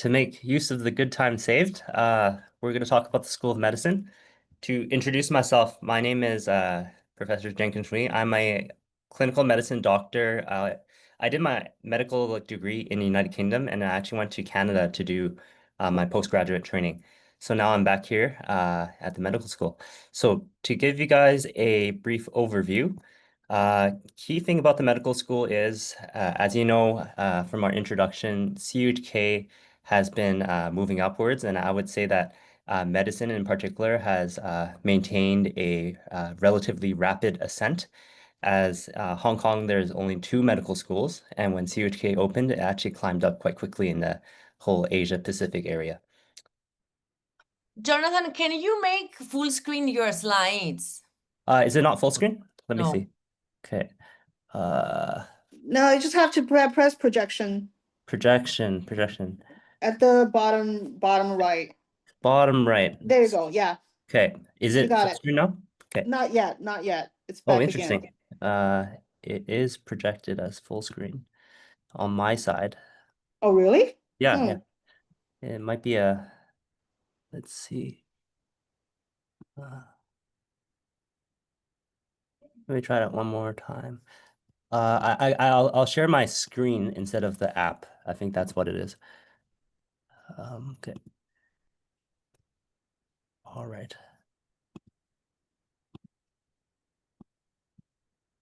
To make use of the good time saved, we're going to talk about the School of Medicine. To introduce myself, my name is Professor Jenkins Shui. I'm a clinical medicine doctor. I did my medical degree in the United Kingdom, and I actually went to Canada to do my postgraduate training. So now I'm back here at the medical school. So to give you guys a brief overview, key thing about the medical school is, as you know from our introduction, CUHK has been moving upwards, and I would say that medicine in particular has maintained a relatively rapid ascent. As Hong Kong, there's only two medical schools, and when CUHK opened, it actually climbed up quite quickly in the whole Asia Pacific area. Jonathan, can you make full screen your slides? Is it not full screen? Let me No. see. Okay. Uh, No, you just have to press projection projection. at the bottom right. Bottom right. There you go. Yeah, Okay. Is you it got full it. screen now? Okay. Not yet, not yet. It's Oh, back again. interesting. It is projected as full screen on my side. Oh, really? Yeah, Hmm. yeah. It might be a, let's see. Let me try that one more time. I'll share my screen instead of the app. I think that's what it is. Okay. All right.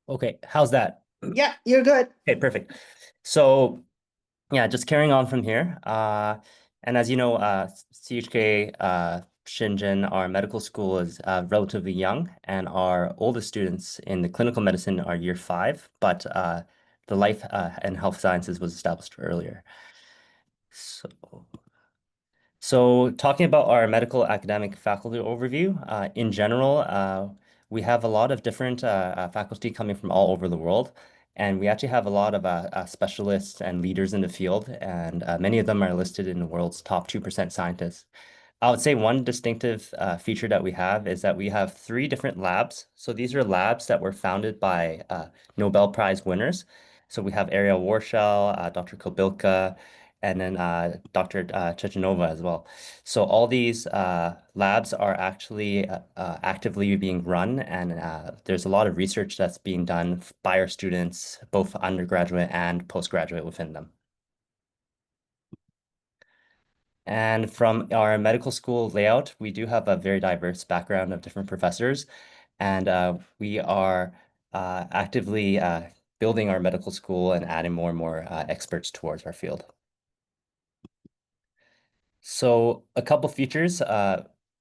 Okay, how's that? Yeah, you're good. Okay, perfect. So yeah, just carrying on from here. And as you know, CHK Shenzhen, our medical school is relatively young, and our oldest students in the clinical medicine are year 5, but the life and health sciences was established earlier. So talking about our medical academic faculty overview, in general, we have a lot of different faculty coming from all over the world. And we actually have a lot of specialists and leaders in the field, and many of them are listed in the world's top 2% scientists. I would say one distinctive feature that we have is that we have 3 different labs. So these are labs that were founded by Nobel Prize winners. So we have Ariel Warshel, Dr. Kobilka, and then Dr. Chechanova as well. So all these labs are actually actively being run, and there's a lot of research that's being done by our students, both undergraduate and postgraduate within them. And from our medical school layout, we do have a very diverse background of different professors, and we are actively building our medical school and adding more and more experts towards our field. So a couple features.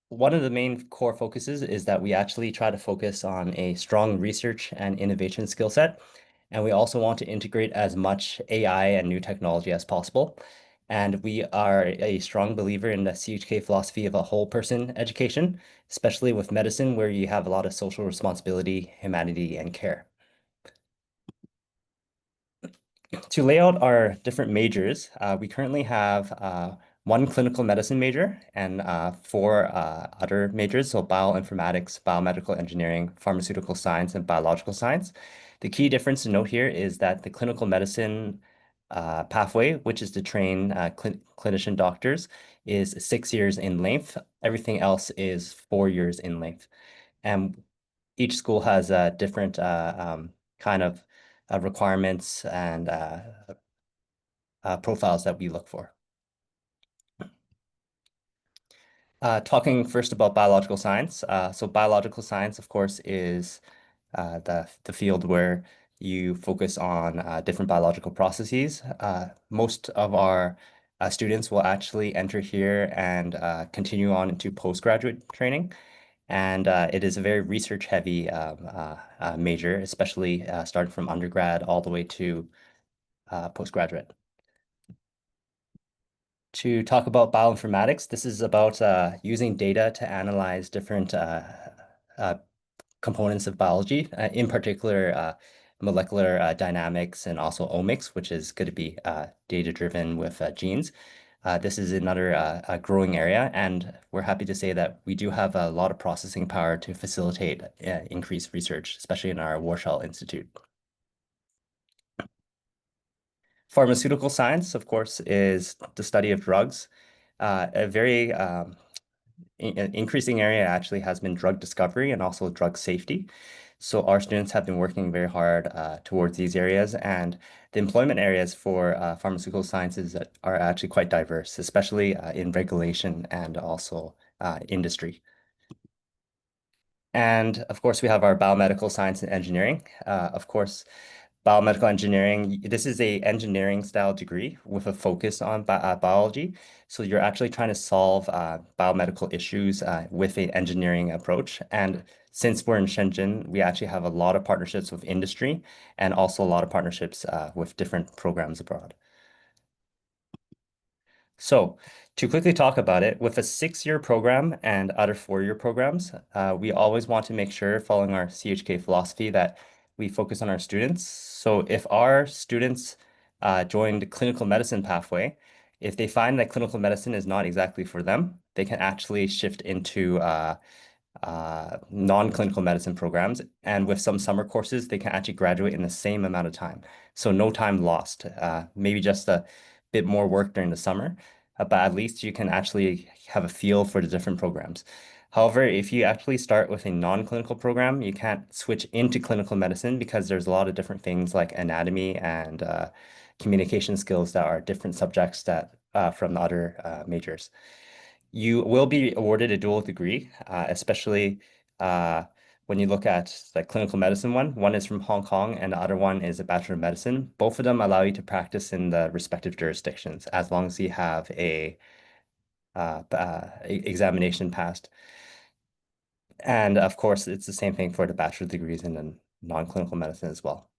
One of the main core focuses is that we actually try to focus on a strong research and innovation skill set. And we also want to integrate as much AI and new technology as possible. And we are a strong believer in the CHK philosophy of a whole person education, especially with medicine, where you have a lot of social responsibility, humanity, and care. To lay out our different majors, we currently have 1 clinical medicine major and 4 other majors, so bioinformatics, biomedical engineering, pharmaceutical science, and biological science. The key difference to note here is that the clinical medicine pathway, which is to train clinician doctors, is 6 years in length. Everything else is 4 years in length. And each school has different kind of requirements and profiles that we look for. Talking first about biological science. So biological science, of course, is the field where you focus on different biological processes. Most of our students will actually enter here and continue on into postgraduate training. And it is a very research-heavy major, especially starting from undergrad all the way to postgraduate. To talk about bioinformatics, this is about using data to analyze different components of biology, in particular molecular dynamics and also omics, which is going to be data-driven with genes. This is another growing area, and we're happy to say that we do have a lot of processing power to facilitate increased research, especially in our Warshall Institute. Pharmaceutical science, of course, is the study of drugs. A very increasing area actually has been drug discovery and also drug safety. So our students have been working very hard towards these areas, and the employment areas for pharmaceutical sciences are actually quite diverse, especially in regulation and also industry. And of course, we have our biomedical science and engineering. Of course, biomedical engineering, this is a engineering style degree with a focus on biology. So you're actually trying to solve biomedical issues with an engineering approach. And since we're in Shenzhen, we actually have a lot of partnerships with industry and also a lot of partnerships with different programs abroad. So to quickly talk about it, with a 6-year program and other 4-year programs, we always want to make sure, following our CHK philosophy, that we focus on our students. So if our students join the clinical medicine pathway, if they find that clinical medicine is not exactly for them, they can actually shift into non-clinical medicine programs. And with some summer courses, they can actually graduate in the same amount of time. So no time lost, maybe just a bit more work during the summer, but at least you can actually have a feel for the different programs. However, if you actually start with a non-clinical program, you can't switch into clinical medicine because there's a lot of different things like anatomy and communication skills that are different subjects that from the other majors. You will be awarded a dual degree, especially when you look at the clinical medicine one. One is from Hong Kong and the other one is a Bachelor of Medicine. Both of them allow you to practice in the respective jurisdictions as long as you have a examination passed. And of course, it's the same thing for the bachelor degrees in non-clinical medicine as well.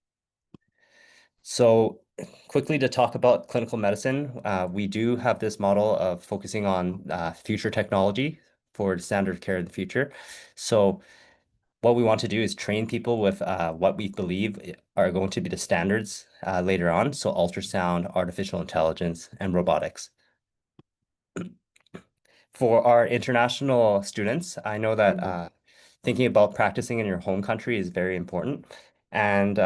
So quickly to talk about clinical medicine, we do have this model of focusing on future technology for the standard of care in the future. So what we want to do is train people with what we believe are going to be the standards later on. So ultrasound, artificial intelligence, and robotics. For our international students, I know that thinking about practicing in your home country is very important. And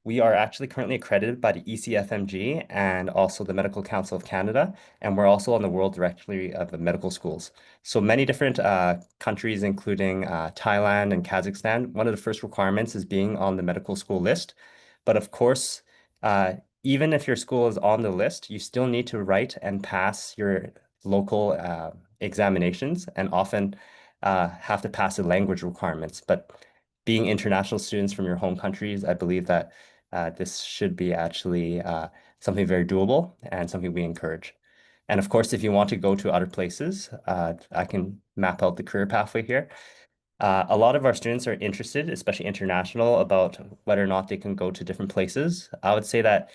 we are actually currently accredited by the ECFMG and also the Medical Council of Canada. And we're also on the World Directory of the Medical Schools. So many different countries, including Thailand and Kazakhstan, one of the first requirements is being on the medical school list. But of course, even if your school is on the list, you still need to write and pass your local examinations and often have to pass the language requirements. But being international students from your home countries, I believe that this should be actually something very doable and something we encourage. And of course, if you want to go to other places, I can map out the career pathway here. A lot of our students are interested, especially international, about whether or not they can go to different places. I would say that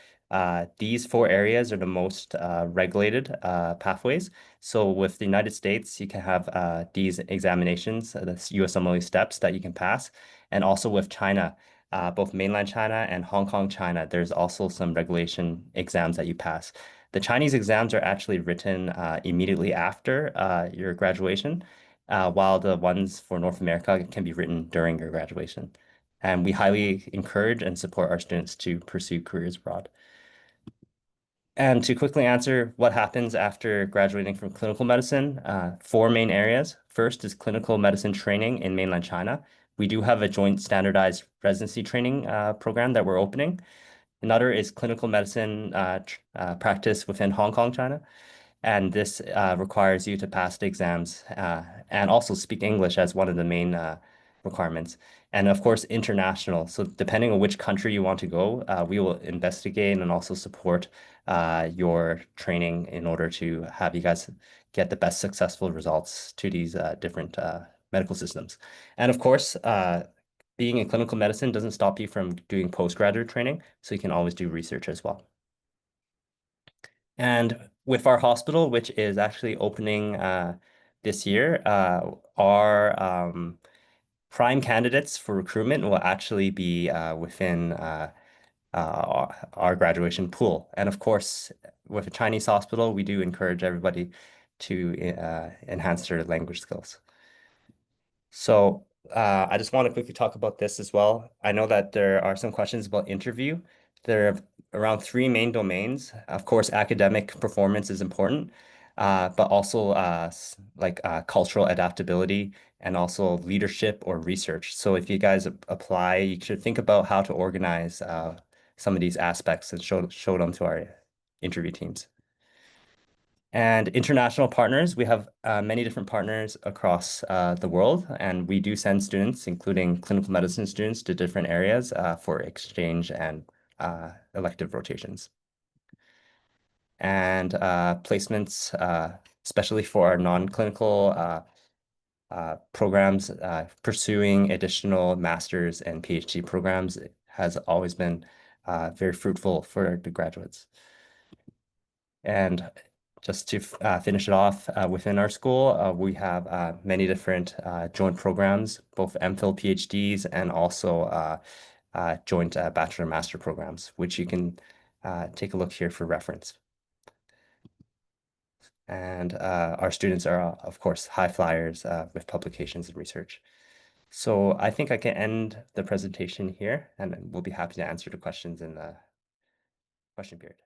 these 4 areas are the most regulated pathways. So with the United States, you can have these examinations, the USMLE steps that you can pass. And also with China, both mainland China and Hong Kong, China, there's also some regulation exams that you pass. The Chinese exams are actually written immediately after your graduation while the ones for North America can be written during your graduation. And we highly encourage and support our students to pursue careers abroad. And to quickly answer what happens after graduating from clinical medicine, 4 main areas. First is clinical medicine training in mainland China. We do have a joint standardized residency training program that we're opening. Another is clinical medicine practice within Hong Kong, China. And this requires you to pass the exams and also speak English as one of the main requirements. And of course, international. So depending on which country you want to go, we will investigate and also support your training in order to have you guys get the best successful results to these different medical systems. And of course, being in clinical medicine doesn't stop you from doing postgraduate training, so you can always do research as well. And with our hospital, which is actually opening this year, our prime candidates for recruitment will actually be within our graduation pool. And of course, with a Chinese hospital, we do encourage everybody to enhance their language skills. So I just want to quickly talk about this as well. I know that there are some questions about interview. there are around three main domains. Of course, academic performance is important, but also cultural adaptability and also leadership or research. So if you guys apply, you should think about how to organize some of these aspects and show them to our interview teams. And international partners, we have many different partners across the world, and we do send students, including clinical medicine students, to different areas for exchange and elective rotations. And placements, especially for our non-clinical programs, pursuing additional master's and PhD programs has always been very fruitful for the graduates. And just to finish it off, within our school, we have many different joint programs, both MPhil PhDs and also joint bachelor master programs, which you can take a look here for reference. And our students are, of course, high flyers with publications and research. So I think I can end the presentation here, and we'll be happy to answer the questions in the question period.